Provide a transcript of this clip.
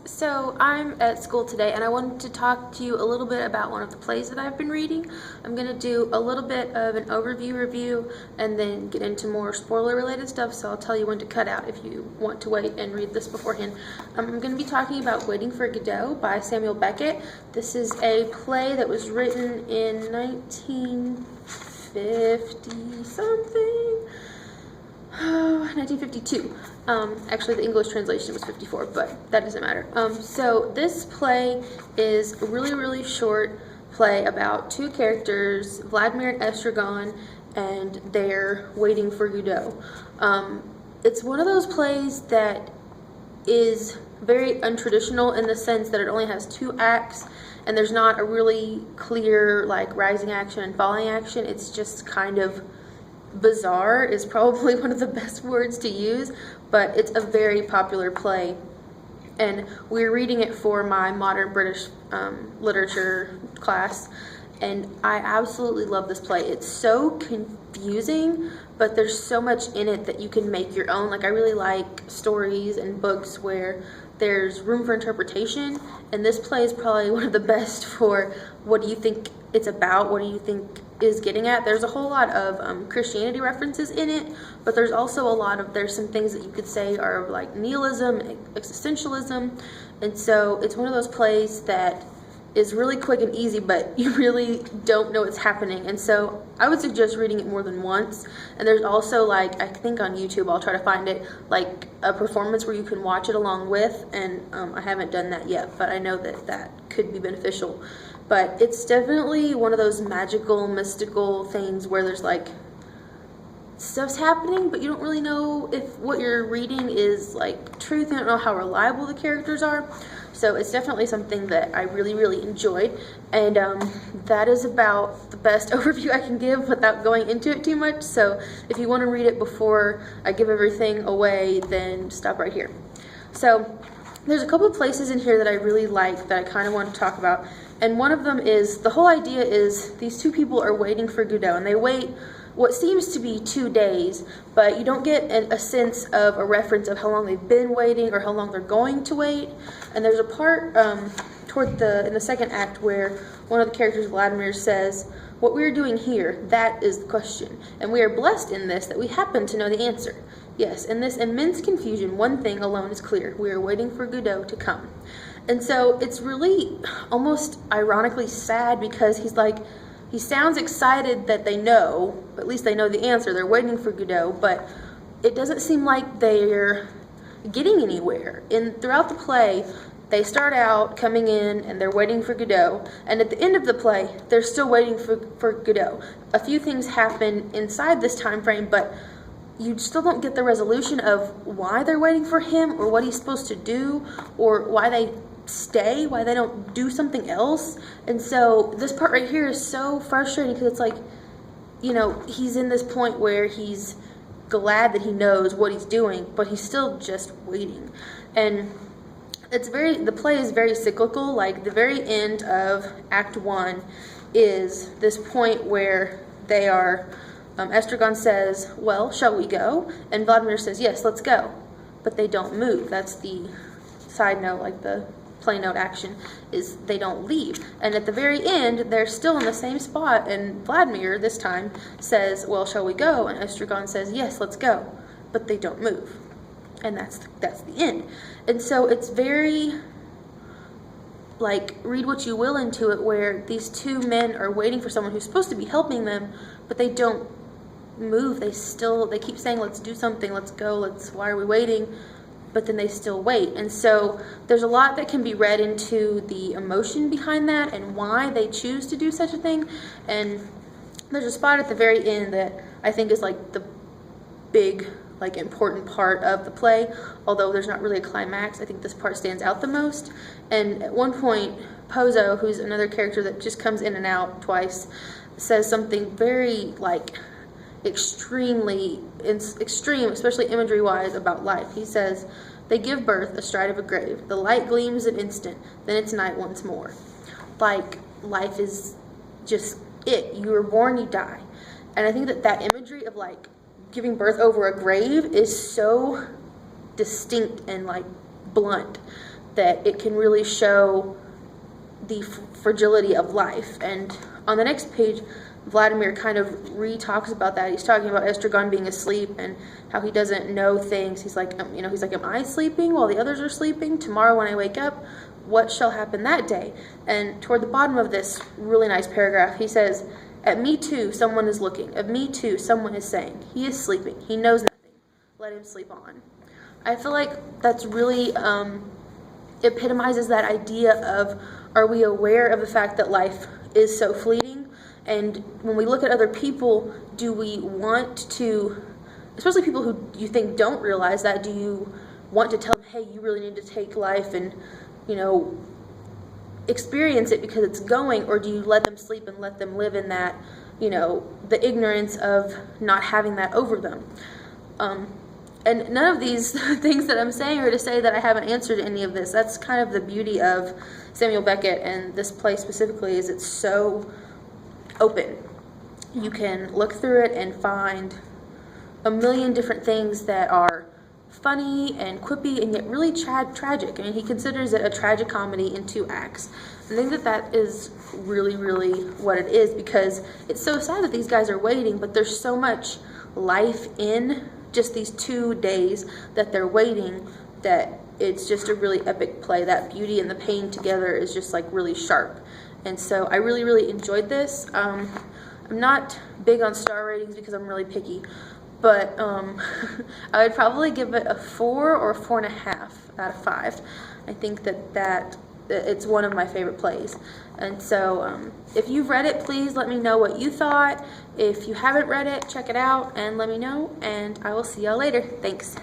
So I'm at school today and I wanted to talk to you a little bit about one of the plays that I've been reading. I'm going to do a little bit of an overview review and then get into more spoiler related stuff, so I'll tell you when to cut out if you want to wait and read this beforehand. I'm going to be talking about Waiting for Godot by Samuel Beckett. This is a play that was written in 1950 something. 1952. Actually, the English translation was 54, but that doesn't matter. So this play is a really short play about two characters, Vladimir and Estragon, and they're waiting for Godot. It's one of those plays that is very untraditional in the sense that it only has 2 acts, and there's not a really clear like rising action and falling action. It's just kind of bizarre is probably one of the best words to use, but it's a very popular play, and we're reading it for my modern British literature class, and I absolutely love this play. It's so confusing, but there's so much in it that you can make your own. Like, I really like stories and books where there's room for interpretation, and this play is probably one of the best for what do you think it's about, what do you think is getting at. There's a whole lot of Christianity references in it, but there's also there's some things that you could say are like nihilism and existentialism, and so it's one of those plays that is really quick and easy, but you really don't know what's happening, and so I would suggest reading it more than once. And there's also, like, I think on YouTube, I'll try to find it, like a performance where you can watch it along with, and I haven't done that yet, but I know that that could be beneficial. But it's definitely one of those magical, mystical things where there's like stuff's happening, but you don't really know if what you're reading is like truth. You don't know how reliable the characters are. So it's definitely something that I really enjoyed, and that is about the best overview I can give without going into it too much. So if you want to read it before I give everything away, then stop right here. So there's a couple of places in here that I really like that I kind of want to talk about, and one of them is the whole idea is these two people are waiting for Godot, and they wait what seems to be 2 days, but you don't get a sense of a reference of how long they've been waiting or how long they're going to wait. And there's a part in the second act where one of the characters, Vladimir, says, "What we are doing here, that is the question, and we are blessed in this that we happen to know the answer. Yes, in this immense confusion, one thing alone is clear. We are waiting for Godot to come." And so it's really almost ironically sad, because he sounds excited that they know, at least they know the answer, they're waiting for Godot, but it doesn't seem like they're getting anywhere. Throughout the play, they start out coming in and they're waiting for Godot, and at the end of the play, they're still waiting for Godot. A few things happen inside this time frame, but you still don't get the resolution of why they're waiting for him, or what he's supposed to do, or why they stay, why they don't do something else. And so this part right here is so frustrating, because it's like, you know, he's in this point where he's glad that he knows what he's doing, but he's still just waiting. And the play is very cyclical. Like, the very end of Act 1 is this point where they are, Estragon says, "Well, shall we go?" And Vladimir says, "Yes, let's go." But they don't move. That's the side note, like the play note action, is they don't leave. And at the very end, they're still in the same spot, and Vladimir this time says, "Well, shall we go?" And Estragon says, "Yes, let's go." But they don't move. And that's the end. And so it's very, like, read what you will into it, where these two men are waiting for someone who's supposed to be helping them, but they don't move. They keep saying, "Let's do something, let's go, why are we waiting?" But then they still wait. And so there's a lot that can be read into the emotion behind that and why they choose to do such a thing. And there's a spot at the very end that I think is like the big, like, important part of the play, although there's not really a climax. I think this part stands out the most. And at one point, Pozo, who's another character that just comes in and out twice, says something very, like, extreme, especially imagery-wise, about life. He says, "They give birth astride of a grave. The light gleams an instant, then it's night once more." Like, life is just it. You were born, you die. And I think that imagery of, like, giving birth over a grave is so distinct and, like, blunt, that it can really show the fragility of life. And on the next page, Vladimir kind of re-talks about that. He's talking about Estragon being asleep and how he doesn't know things. He's like, he's like, am I sleeping while the others are sleeping? Tomorrow when I wake up, what shall happen that day? And toward the bottom of this really nice paragraph, he says, at me too, someone is looking. Of me too, someone is saying. He is sleeping. He knows nothing. Let him sleep on. I feel like that's really epitomizes that idea of, are we aware of the fact that life is so fleeting? And when we look at other people, do we want to, especially people who you think don't realize that, do you want to tell them, hey, you really need to take life and, experience it because it's going, or do you let them sleep and let them live in that, the ignorance of not having that over them? And none of these things that I'm saying are to say that I haven't answered any of this. That's kind of the beauty of Samuel Beckett and this play specifically, is it's so open. You can look through it and find a million different things that are funny and quippy and yet really tragic. I mean, he considers it a tragic comedy in 2 acts. I think that that is really, really what it is, because it's so sad that these guys are waiting, but there's so much life in just these 2 days that they're waiting that it's just a really epic play. That beauty and the pain together is just like really sharp. And so I really, really enjoyed this. I'm not big on star ratings because I'm really picky, but I would probably give it a 4 or a 4.5 out of 5. I think that it's one of my favorite plays. And so if you've read it, please let me know what you thought. If you haven't read it, check it out and let me know, and I will see y'all later. Thanks.